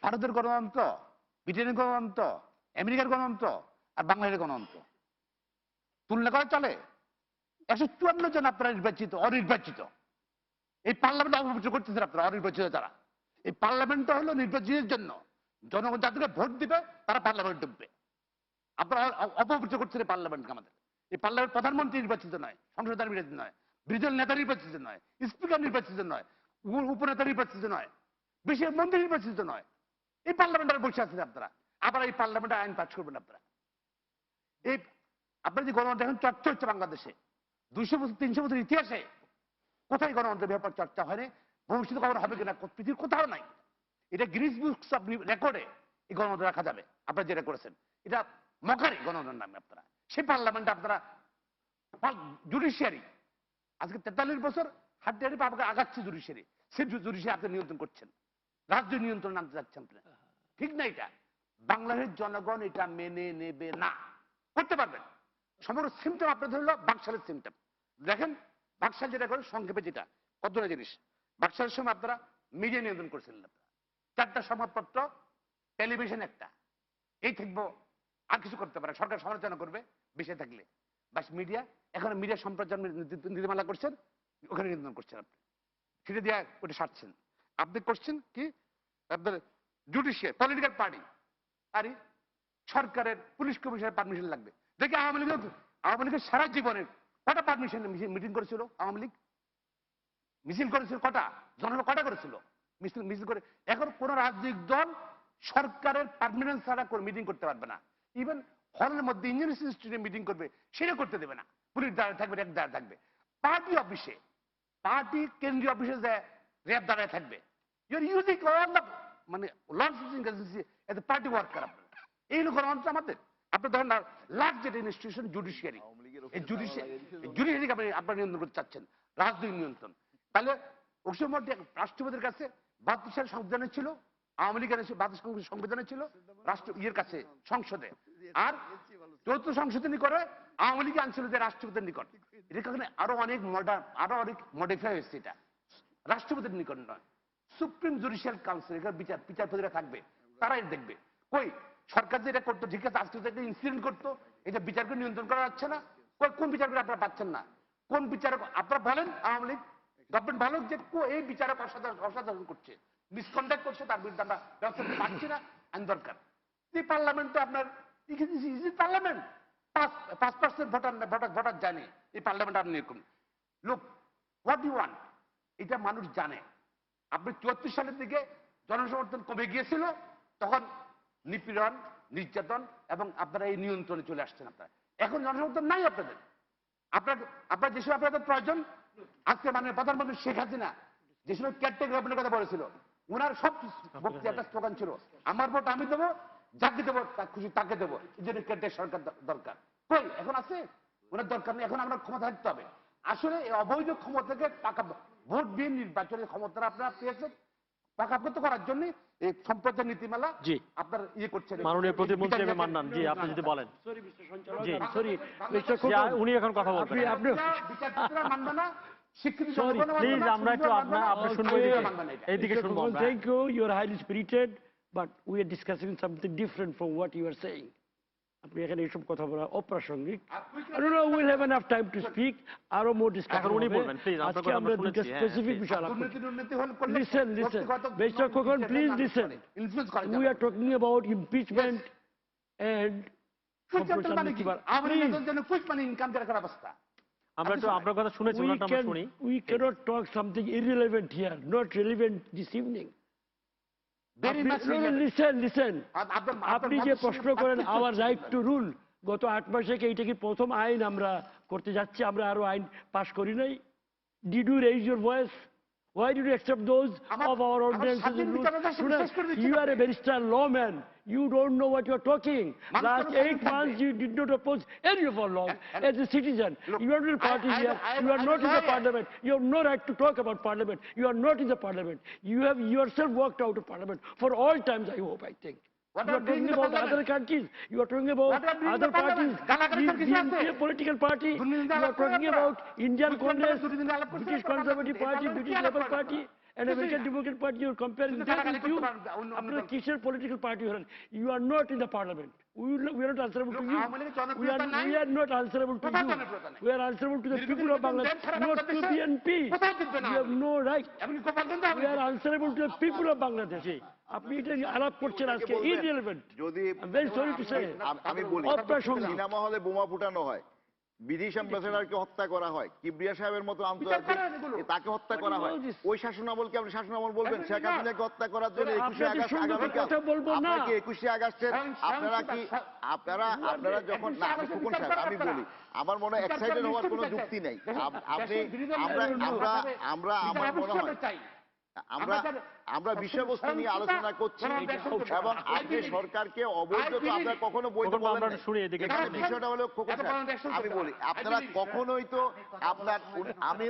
ভারতের গণতন্ত্র, ব্রিটেনের গণতন্ত্র, আমেরিকার গণতন্ত্র আর বাংলাদেশের গণতন্ত্র তুলনা করা চলে? 154 জন আপনারা নির্বাচিত, অনির্বাচিত। এই পার্লামেন্ট অপবিত্র করতেছেন আপনারা, অনির্বাচিত যারা। এই পার্লামেন্টটা হলো নির্বাচনের জন্য, জনগণ যাদেরকে ভোট দিবে তারা পার্লামেন্ট ঢুকবে। আপনারা অপবিত্র করছেন পার্লামেন্টকে আমাদের। এই পার্লামেন্ট প্রধানমন্ত্রী নির্বাচিত নয়, সংসদ নির্বাচিত নয়, বিরোধী নেতা নির্বাচিত নয়, স্পিকার নির্বাচিত নয়, উপনেতা নির্বাচিত নয়, বিশেষ মন্ত্রী নির্বাচিত নয়। এই পার্লামেন্টে বসে আছেন আপনারা, আবার এই পার্লামেন্টে আইন পাস করবেন আপনারা। এই আপনার যে গণতন্ত্র এখন চর্চা হচ্ছে বাংলাদেশে 200 বছর 300 বছর ইতিহাসে কোথায় গণতন্ত্রের ব্যাপার চর্চা হয়নি, ভবিষ্যতে কখনো হবে কিনা পৃথিবীর কোথাও নাই। এটা গ্রিস বুকস অফ রেকর্ডে এই গণতন্ত্র রাখা যাবে। আপনারা যেটা করেছেন এটা মকারি গণতন্ত্রের নামে। আপনারা সেই পার্লামেন্টে আপনারা জুডিশিয়ারি আজকে 43 বছর হাড্ডি হাড্ডি আপনাকে আগাচ্ছে জুডিশিয়ারি, সেই জুডিশিয়ারি আপনি নিয়ন্ত্রণ করছেন, রাজ্য নিয়ন্ত্রণ আনতে যাচ্ছেন আপনারা। ঠিক না? এটা বাংলাদেশের জনগণ এটা মেনে নেবে না। করতে পারবেন সমগ্র সিমটম আপনাদের হলো বাকশালের সিমটম। দেখেন বাকশাল যেটা করে সংক্ষেপে যেটা কতটা জিনিস, বাকশালের সময় আপনারা মিডিয়া নিয়ন্ত্রণ করছিলেন। আপনারা 4টা সংবাদপত্র, টেলিভিশন একটা, এই থাকবো, আর কিছু করতে পারে, সরকার সমালোচনা করবে বেঁচে থাকলে বাস মিডিয়া। এখন মিডিয়া সম্প্রচার নীতিমালা করছেন, ওখানে নিয়ন্ত্রণ করছেন আপনি, সেটা দিয়ে ওটা সারছেন। আপনি করছেন কি আপনার জুডিশিয়াল পলিটিক্যাল পার্টি, আরে সরকারের পুলিশ কমিশনের পারমিশন লাগবে। দেখে আওয়ামী লীগের সারা জীবনের কটা পারমিশন মিটিং করেছিল আওয়ামী লীগ, মিছিল করেছিল কটা, জনসভা কটা করেছিল, মিছিল করে। এখন কোন রাজনৈতিক দল সরকারের পারমিশন ছাড়া মিটিং করতে পারবে না। ইভেন হলের মধ্যে ইঞ্জিনিয়ারিং ইনস্টিটিউটে মিটিং করবে সেটা করতে দেবে না, পুলিশ দাঁড়ায় থাকবে, র্যাব দাঁড়ায় থাকবে। পার্টি অফিসে, পার্টি কেন্দ্রীয় অফিসে যায় র্যাব দাঁড়ায় থাকবে। ইউর ইউজিং অল দ্য মানে laws as a party worker. আপনারা এই গণতন্ত্র আমাদের। আপনি ধরেন লার্জেস্ট ইনস্টিটিউশন জুডিশিয়ারি, এই জুডিশিয়ারি আপনারা নিয়ন্ত্রণ করতে চাচ্ছেন, রাজনৈতিক নিয়ন্ত্রণ। তাহলে ওই সময় রাষ্ট্রপতির কাছে 72 সালের সংবিধানে ছিল, আওয়ামী লীগের 72 সংবিধানে ছিল রাষ্ট্র ইয়ের কাছে সংসদে, আর 4th সংশোধনী করে আওয়ামী লীগ আনছিল যে রাষ্ট্রপতির নিকট। এটা কারণে আরো অনেক মডার্ন, আরো অনেক মডিফাই হয়েছে। এটা রাষ্ট্রপতির নিকট নয়, সুপ্রিম জুডিশিয়াল কাউন্সিল, এখানে বিচারপতিরা থাকবে, তারা এটা দেখবে। কই সরকার যেটা করতো ঠিক আছে, আজকে একটা ইনসিডেন্ট করতো, এটা বিচারকে নিয়ন্ত্রণ করা যাচ্ছে না। কোন বিচারক আপনারা পাচ্ছেন না? কোন বিচারক আপনারা বলেন? আওয়ামী লীগ গভর্নমেন্ট ভালো যে এই বিচারক অসাধারণ করছে, মিসকন্ডাক্ট করছে, তার বিরুদ্ধে আমরা ব্যবস্থা নিতে পারছি না, আইন দরকার। এই পার্লামেন্টে আপনার পার্লামেন্ট 5% ভোটার জানে এই পার্লামেন্ট আপনি এরকম লোক হোয়াট ইউ ওয়ান্ট, এটা মানুষ জানে। আপনি 74 সালের দিকে জনসমর্থন কমে গিয়েছিল, তখন নিপীড়ন, নির্যাতন এবং আপনারা এই নিয়ন্ত্রণে চলে আসছেন। আপনারা এখন জনসমর্থন নাই আপনাদের। আপনার যে সময় আপনাদের প্রয়োজন, আজকে মাননীয় প্রধানমন্ত্রী শেখ হাসিনা যে সময় কেয়ারটেকার গভর্নমেন্টের কথা বলেছিল, ওনার সব বক্তব্যে একটা স্লোগান ছিল, আমার ভোট আমি দেবো, যাকে দেবো খুশি তাকে দেবো, এই জন্য কেয়ারটেকার সরকার দরকার। কই এখন আছে? ওনার দরকার নেই। এখন আমরা ক্ষমতা থাকতে হবে। আসলে এই অবৈধ ক্ষমতাকে পাকা ভোট দিয়ে নির্বাচনের ক্ষমতা আপনারা পেয়েছেন, পাকাপোক্ত করার জন্য এই সম্প্রচার নীতিমালা আপনার ইয়ে করছেন। মাননীয় প্রতিমন্ত্রী মান্নান জি, আপনি যদি বলেন। উনি এখন কথা বলবেন। বিচারপতিরা মানবে না, শিক্ষিত প্লিজ আমরা একটু আপনি শুনবো, এইদিকে শুনবো আমরা। Thank you, you are highly spirited, but we are discussing something different from what you are saying. আপনি এখানে এইসব কথা বলা অপ্রাসঙ্গিক। Will have enough time to speak, আরো মোর ডিসকাশন উনি বলবেন প্লিজ। আজকে আমরা দুটো স্পেসিফিক বিষয় আলাপ করছি। Listen mister Khokon, please listen. We are talking about impeachment and আমরা একটু আপনার কথা শুনেছি, ওনারটা আমরা শুনি। We cannot talk something irrelevant here, not relevant this evening. Listen, আপনি যে প্রশ্ন করেন আওয়ার রাইট টু রুল, গত 8 মাসে এইটা কি প্রথম আইন আমরা করতে যাচ্ছি? আমরা আরো আইন পাস করি নাই? Did you raise your voice? Why did you accept those of our ordinances and rules? You are a barrister lawman. You don't know what you are talking. Last 8 months you did not oppose any of our laws as a citizen. You are not a party here. You are not in the parliament. You have no right to talk about parliament. You are not in the parliament. You have yourself walked out of parliament for all times, I hope, I think. You are talking about other countries. You are talking about other parties. The political party. You are talking about Indian Congress, British Conservative Party, British Labour Party. and American Democrat Party, you're comparing কিন্তু that কারাগারে with you. করতে পারবে, অন্য আপনারা দল। কিসের political party হলেন? You are not in the parliament. We are not answerable to লোক you. আওয়ামী লীগের জনপ্রিয়তা নাই। We are not answerable to কোথায় you. জনপ্রিয়তা নাই? We are answerable to the নির্বাচন people of then Bangladesh, Sara not to বাংলাদেশে। BNP. কোথায় জিতবে না You have no right. এমনকি গোপালগঞ্জে হবে We are answerable to the people of Bangladesh. আপনি এটা আলাপ করছেন আজকে বলবেন, irrelevant. যদি I'm very sorry to say. আমি বলি অপ্রাসঙ্গিক। সিনেমা হলে বোমা ফুটানো হয়, ব্রিটিশ অ্যাম্বাসেডারকে হত্যা করা হয়, কিবরিয়া সাহেবের মতো বিচার করেন আন্তর্জাতিক এগুলো। তাকে হত্যা করা হয়, What is this? ওই শাসনামলকে আপনি শাসনামল বলবেন? Definitely Sheikh not. হাসিনাকে হত্যা করার জন্য 21শে আপনাদের আগস্ট সঙ্গে আগামীকাল কথা বলবো না। আপনারা কি 21শে আগস্টের আপনারা কি আপনারা যখন না আপনি খোকন সাহেব আমি বলি আমার মনে হয় এক্সাইটেড হওয়ার কোনো যুক্তি নেই। আপনি আমরা আমার মনে হয় আমরা বিষয়বস্তু নিয়ে আলোচনা করছি এবং আপনি সরকারকে অবৈধ তো আমরা কখনো বৈধ খোকন, বলেন আমরা নাই। শুনি এদিকে এখানে শুনি। বিষয়টা হলো খোকন সাহেব, আমি বলি আপনারা কখনোই তো আপনার আমি